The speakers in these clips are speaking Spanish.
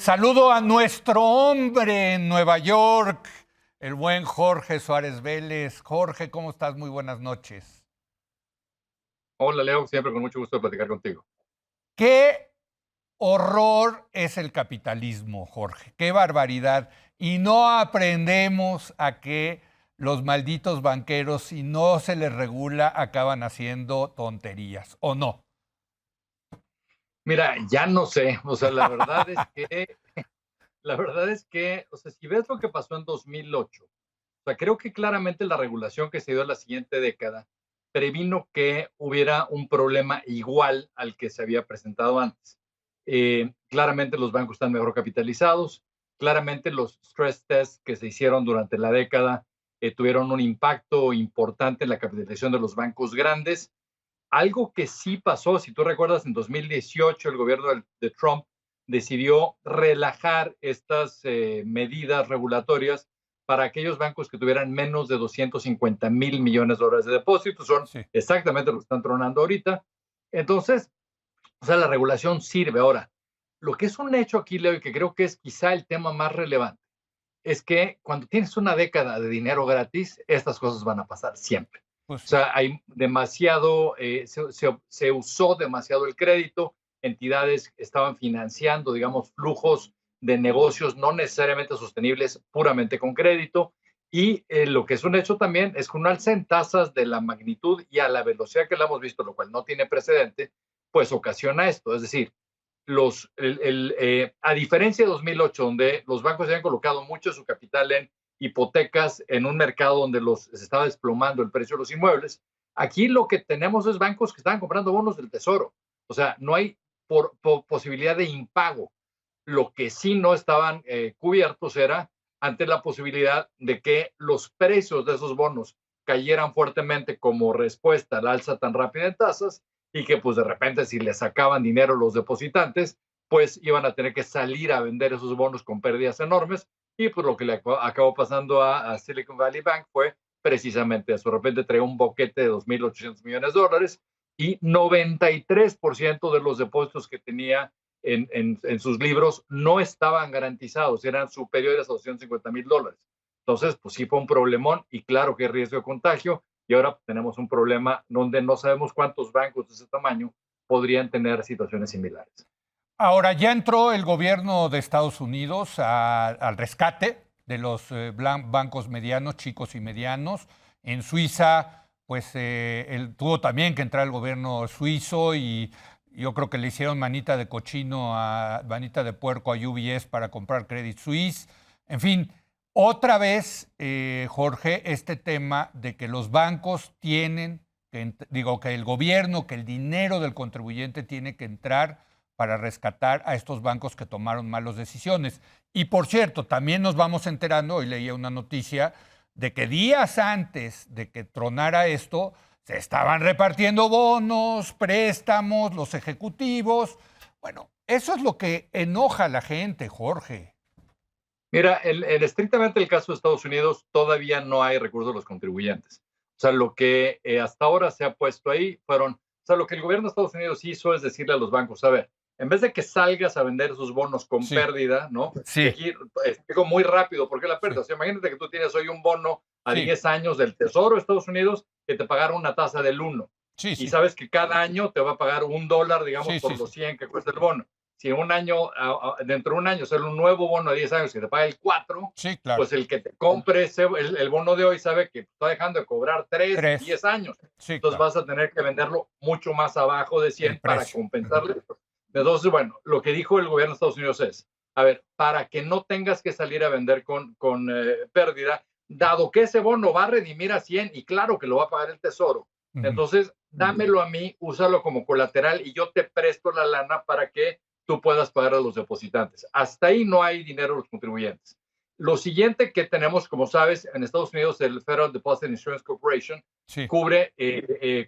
Saludo a nuestro hombre en Nueva York, el buen Jorge Suárez Vélez. Jorge, ¿cómo estás? Muy buenas noches. Hola Leo, siempre con mucho gusto de platicar contigo. Qué horror es el capitalismo, Jorge. Qué barbaridad. Y no aprendemos a que los malditos banqueros, si no se les regula, acaban haciendo tonterías, ¿o no? Mira, ya no sé, o sea, la verdad es que, o sea, si ves lo que pasó en 2008, o sea, creo que claramente la regulación que se dio en la siguiente década previno que hubiera un problema igual al que se había presentado antes. Claramente los bancos están mejor capitalizados, claramente los stress tests que se hicieron durante la década tuvieron un impacto importante en la capitalización de los bancos grandes. Algo que sí pasó, si tú recuerdas, en 2018 el gobierno de Trump decidió relajar estas medidas regulatorias para aquellos bancos que tuvieran menos de 250 mil millones de dólares de depósitos. Son Sí. exactamente lo que están tronando ahorita. Entonces, o sea, la regulación sirve. Ahora, lo que es un hecho aquí, Leo, y que creo que es quizá el tema más relevante, es que cuando tienes una década de dinero gratis, estas cosas van a pasar siempre. Pues O sí. sea, hay demasiado, se usó demasiado el crédito, entidades estaban financiando, digamos, flujos de negocios no necesariamente sostenibles puramente con crédito. Y lo que es un hecho también es que un alza en tasas de la magnitud y a la velocidad que la hemos visto, lo cual no tiene precedente, pues ocasiona esto. Es decir, a diferencia de 2008, donde los bancos habían colocado mucho de su capital en hipotecas en un mercado donde se estaba desplomando el precio de los inmuebles, aquí lo que tenemos es bancos que estaban comprando bonos del tesoro. O sea, no hay posibilidad de impago. Lo que sí no estaban cubiertos era ante la posibilidad de que los precios de esos bonos cayeran fuertemente como respuesta al alza tan rápida en tasas, y que pues de repente si les sacaban dinero los depositantes, pues iban a tener que salir a vender esos bonos con pérdidas enormes. Y pues lo que le acabó pasando a Silicon Valley Bank fue precisamente eso. De repente traía un boquete de 2.800 millones de dólares y 93% de los depósitos que tenía en sus libros no estaban garantizados, eran superiores a 250 mil dólares. Entonces, pues sí fue un problemón y claro que hay riesgo de contagio. Y ahora tenemos un problema donde no sabemos cuántos bancos de ese tamaño podrían tener situaciones similares. Ahora ya entró el gobierno de Estados Unidos al rescate de los bancos medianos, chicos y medianos. En Suiza, pues tuvo también que entrar el gobierno suizo y yo creo que le hicieron manita de puerco a UBS para comprar Credit Suisse. En fin, otra vez, Jorge, este tema de que los bancos tienen, que el gobierno, que el dinero del contribuyente tiene que entrar para rescatar a estos bancos que tomaron malas decisiones. Y por cierto, también nos vamos enterando, hoy leía una noticia, de que días antes de que tronara esto, se estaban repartiendo bonos, préstamos, los ejecutivos. Bueno, eso es lo que enoja a la gente, Jorge. Mira, estrictamente el caso de Estados Unidos, todavía no hay recursos de los contribuyentes. O sea, lo que hasta ahora se ha puesto ahí o sea, lo que el gobierno de Estados Unidos hizo es decirle a los bancos, a ver, en vez de que salgas a vender esos bonos con Sí, pérdida, ¿no? Y sí, aquí explico muy rápido por qué la pérdida. sí, O sea, imagínate que tú tienes hoy un bono a sí, 10 años del Tesoro de Estados Unidos que te pagaron una tasa del 1. sí, Y sí, sabes que cada año te va a pagar $1, digamos, sí, por sí, los sí, 100 que cuesta el bono. Si un año, dentro de un año, sale un nuevo bono a 10 años que te paga el 4, sí, claro. pues el que te compre el bono de hoy sabe que está dejando de cobrar 3 en Tres, 10 años. sí, Entonces claro. vas a tener que venderlo mucho más abajo de El 100 para precio. compensarle. Entonces, bueno, lo que dijo el gobierno de Estados Unidos es, a ver, para que no tengas que salir a vender con pérdida, dado que ese bono va a redimir a 100 y claro que lo va a pagar el Tesoro, Ujú. entonces dámelo a mí, úsalo como colateral y yo te presto la lana para que tú puedas pagar a los depositantes. Hasta ahí no hay dinero a los contribuyentes. Lo siguiente que tenemos, como sabes, en Estados Unidos el Federal Deposit Insurance Corporation Sí, cubre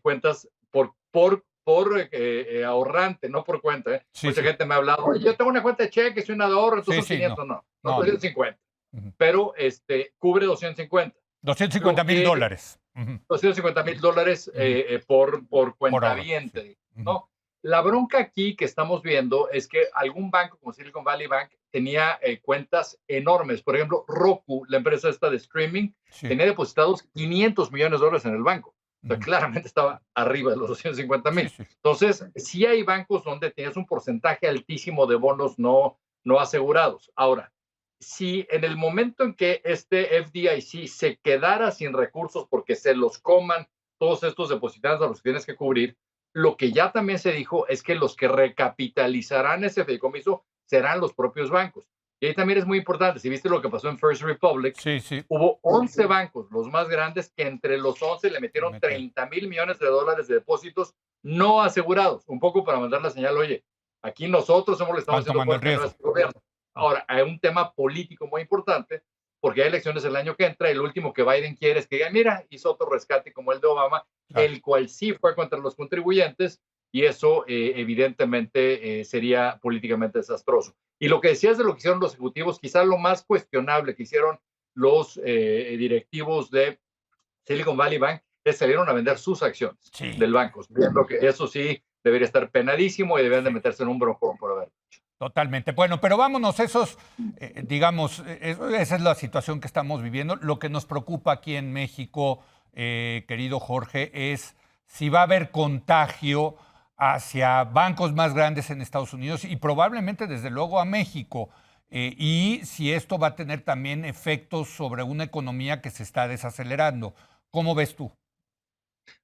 cuentas por ahorrante, no por cuenta. sí, Mucha sí, gente me ha hablado, yo tengo una cuenta de cheques y una de ahorro, entonces sí, son sí, no, 500, no, no no, no. 250, Ujú. pero cubre 250. 250 Lo mil que dólares ujú, $250,000 ujú, por por cuenta ahorro, sí. viente, Ujú. ¿no? La bronca aquí que estamos viendo es que algún banco como Silicon Valley Bank tenía cuentas enormes. Por ejemplo, Roku, la empresa esta de streaming, Sí. tenía depositados $500 millones en el banco. O sea, Ujú. claramente estaba arriba de los 250 Sí, mil. sí. Entonces, sí hay bancos donde tienes un porcentaje altísimo de bonos no asegurados. Ahora, si en el momento en que este FDIC se quedara sin recursos porque se los coman todos estos depositantes a los que tienes que cubrir, lo que ya también se dijo es que los que recapitalizarán ese fideicomiso serán los propios bancos. Y ahí también es muy importante, si viste lo que pasó en First Republic, Sí, sí. hubo 11 bancos, los más grandes, que entre los 11 le Le metieron metieron. 30 mil millones de dólares de depósitos no asegurados, un poco para mandar la señal, oye, aquí nosotros somos los que estamos Están haciendo tomando el fuerte, no riesgo. es el gobierno. Ahora, hay un tema político muy importante, porque hay elecciones el año que entra, y lo último que Biden quiere es que diga, mira, hizo otro rescate como el de Obama, Claro. el cual sí fue contra los contribuyentes, y eso evidentemente sería políticamente desastroso. Y lo que decías de lo que hicieron los ejecutivos, quizás lo más cuestionable que hicieron los directivos de Silicon Valley Bank es salieron a vender sus acciones Sí, del banco, viendo que eso sí debería estar penadísimo y deberían de sí. meterse en un broncón por haber. Totalmente. Bueno, pero vámonos, digamos, esa es la situación que estamos viviendo. Lo que nos preocupa aquí en México, querido Jorge, es si va a haber contagio hacia bancos más grandes en Estados Unidos y probablemente, desde luego, a México. Y si esto va a tener también efectos sobre una economía que se está desacelerando. ¿Cómo ves tú?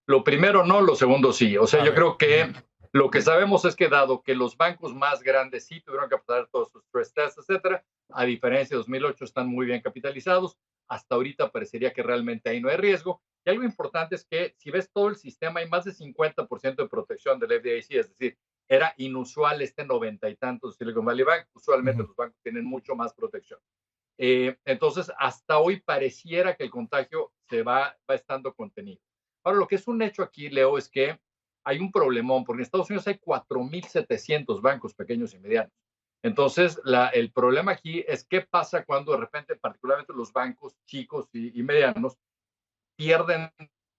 Lo primero no, lo segundo sí. O sea, A yo ver. creo que lo que sabemos es que dado que los bancos más grandes sí tuvieron que pasar todos sus stress tests, etcétera, a diferencia de 2008 están muy bien capitalizados. Hasta ahorita parecería que realmente ahí no hay riesgo. Y algo importante es que si ves todo el sistema, hay más de 50% de protección del FDIC, es decir, era inusual este 90 y tantos de Silicon Valley Bank. Usualmente Ujú. los bancos tienen mucho más protección. Entonces, hasta hoy pareciera que el contagio va estando contenido. Ahora, lo que es un hecho aquí, Leo, es que hay un problemón, porque en Estados Unidos hay 4.700 bancos pequeños y medianos. Entonces, el problema aquí es qué pasa cuando de repente, particularmente los bancos chicos y medianos, pierden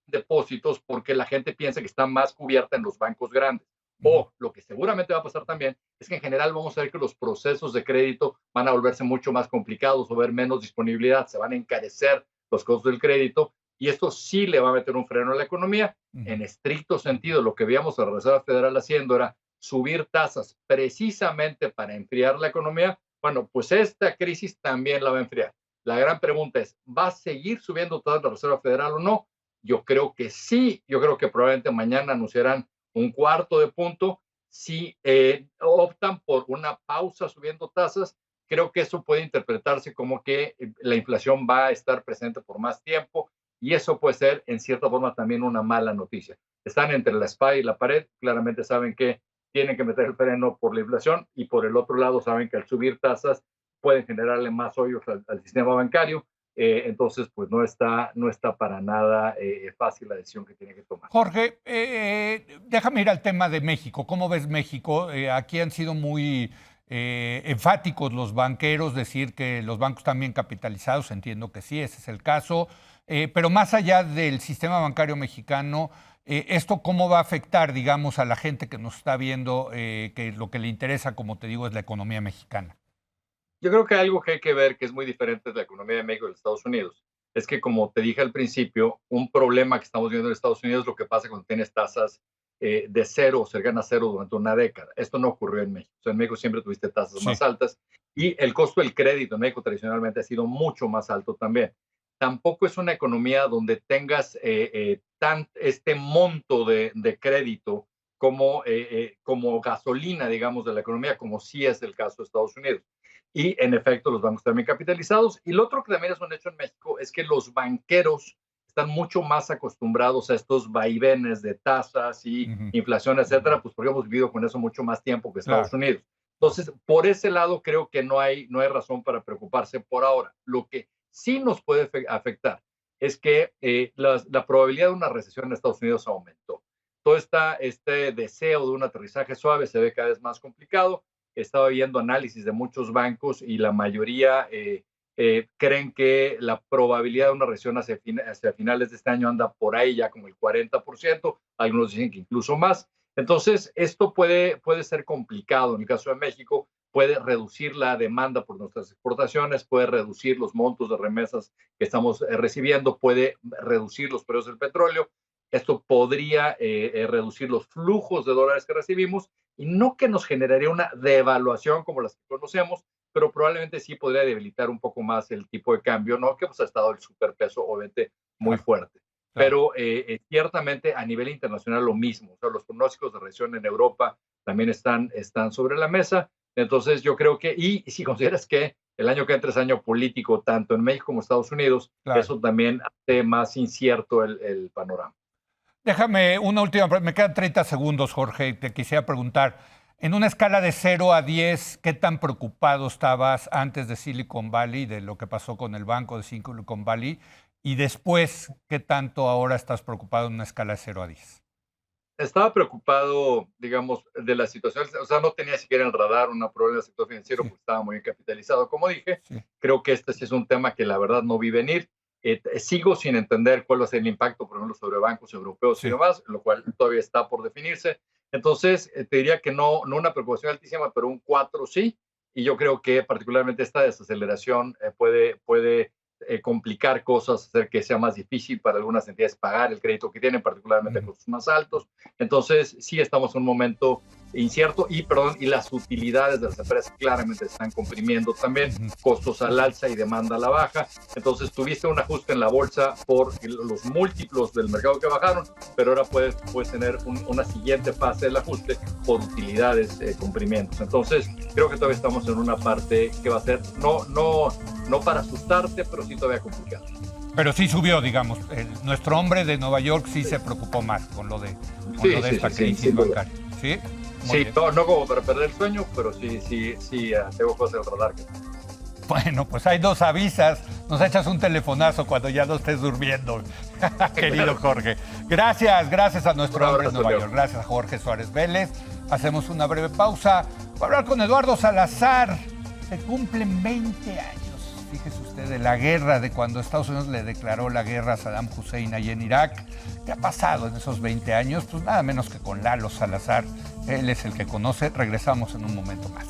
depósitos porque la gente piensa que está más cubierta en los bancos grandes. Ujú. O lo que seguramente va a pasar también es que en general vamos a ver que los procesos de crédito van a volverse mucho más complicados o ver menos disponibilidad, se van a encarecer los costos del crédito y esto sí le va a meter un freno a la economía. Ujú. En estricto sentido, lo que veíamos a la Reserva Federal haciendo era subir tasas precisamente para enfriar la economía. Bueno, pues esta crisis también la va a enfriar. La gran pregunta es, ¿va a seguir subiendo toda la Reserva Federal o no? Yo creo que sí, yo creo que probablemente mañana anunciarán un cuarto de punto. Si optan por una pausa subiendo tasas, creo que eso puede interpretarse como que la inflación va a estar presente por más tiempo y eso puede ser en cierta forma también una mala noticia. Están entre la espada y la pared, claramente saben que tienen que meter el freno por la inflación y por el otro lado saben que al subir tasas pueden generarle más hoyos al sistema bancario. Entonces, pues no está para nada fácil la decisión que tiene que tomar. Jorge, déjame ir al tema de México. ¿Cómo ves México? Aquí han sido muy enfáticos los banqueros, decir que los bancos están bien capitalizados. Entiendo que sí, ese es el caso. Pero más allá del sistema bancario mexicano, ¿esto cómo va a afectar, digamos, a la gente que nos está viendo, que lo que le interesa, como te digo, es la economía mexicana? Yo creo que algo que hay que ver que es muy diferente de la economía de México y de Estados Unidos es que, como te dije al principio, un problema que estamos viendo en Estados Unidos es lo que pasa cuando tienes tasas de cero o cercanas a cero durante una década. Esto no ocurrió en México. O sea, en México siempre tuviste tasas más Sí. altas y el costo del crédito en México tradicionalmente ha sido mucho más alto también. Tampoco es una economía donde tengas este monto de crédito como gasolina, digamos, de la economía, como sí es el caso de Estados Unidos. Y en efecto, los bancos también capitalizados. Y lo otro que también es un hecho en México es que los banqueros están mucho más acostumbrados a estos vaivenes de tasas y Ujú. inflación, etcétera, pues porque hemos vivido con eso mucho más tiempo que Estados Claro. Unidos. Entonces, por ese lado, creo que no hay razón para preocuparse por ahora. Lo que sí nos puede afectar es que la probabilidad de una recesión en Estados Unidos aumentó. Todo este deseo de un aterrizaje suave se ve cada vez más complicado. Estaba viendo análisis de muchos bancos y la mayoría creen que la probabilidad de una recesión hacia finales de este año anda por ahí ya como el 40%, algunos dicen que incluso más. Entonces, esto puede ser complicado en el caso de México, puede reducir la demanda por nuestras exportaciones, puede reducir los montos de remesas que estamos recibiendo, puede reducir los precios del petróleo. Esto podría reducir los flujos de dólares que recibimos y no que nos generaría una devaluación como las que conocemos, pero probablemente sí podría debilitar un poco más el tipo de cambio, ¿no? Que pues ha estado el superpeso obviamente muy fuerte. Claro. Pero ciertamente a nivel internacional lo mismo. O sea, los pronósticos de recesión en Europa también están sobre la mesa. Entonces yo creo que, y si consideras que el año que entra es año político, tanto en México como en Estados Unidos, Claro. eso también hace más incierto el panorama. Déjame una última, me quedan 30 segundos, Jorge, te quisiera preguntar, en una escala de 0 a 10, ¿qué tan preocupado estabas antes de Silicon Valley, de lo que pasó con el banco de Silicon Valley, y después, qué tanto ahora estás preocupado en una escala de 0 a 10? Estaba preocupado, digamos, de la situación, o sea, no tenía siquiera en el radar un problema del sector financiero Sí. porque estaba muy bien capitalizado, como dije. Sí. Creo que este sí es un tema que la verdad no vi venir. Sigo sin entender cuál va a ser el impacto, por ejemplo, sobre bancos europeos Sí. y demás, lo cual todavía está por definirse. Entonces, te diría que no una preocupación altísima, pero un 4 sí. Y yo creo que particularmente esta desaceleración puede complicar cosas, hacer que sea más difícil para algunas entidades pagar el crédito que tienen, particularmente a costos más altos. Entonces, sí estamos en un momento incierto y las utilidades de las empresas claramente están comprimiendo también, costos al alza y demanda a la baja. Entonces, tuviste un ajuste en la bolsa por los múltiplos del mercado que bajaron, pero ahora puedes tener una siguiente fase del ajuste por utilidades comprimiendo. Entonces, creo que todavía estamos en una parte que va a ser no para asustarte, pero sí todavía complicado. Pero sí subió, digamos. Nuestro hombre de Nueva York sí se preocupó más con lo de esta crisis bancaria. ¿Sí? Sí, no como para perder el sueño, pero sí, tengo cosas del radar. Bueno, pues ahí nos avisas, nos echas un telefonazo cuando ya no estés durmiendo, querido Jorge. Gracias a nuestro hombre de Nueva York. Gracias a Jorge Suárez Vélez. Hacemos una breve pausa para hablar con Eduardo Salazar. Se cumplen 20 años. Fíjese usted, de la guerra, de cuando Estados Unidos le declaró la guerra a Saddam Hussein allí en Irak. ¿Qué ha pasado en esos 20 años? Pues nada menos que con Lalo Salazar. Él es el que conoce. Regresamos en un momento más.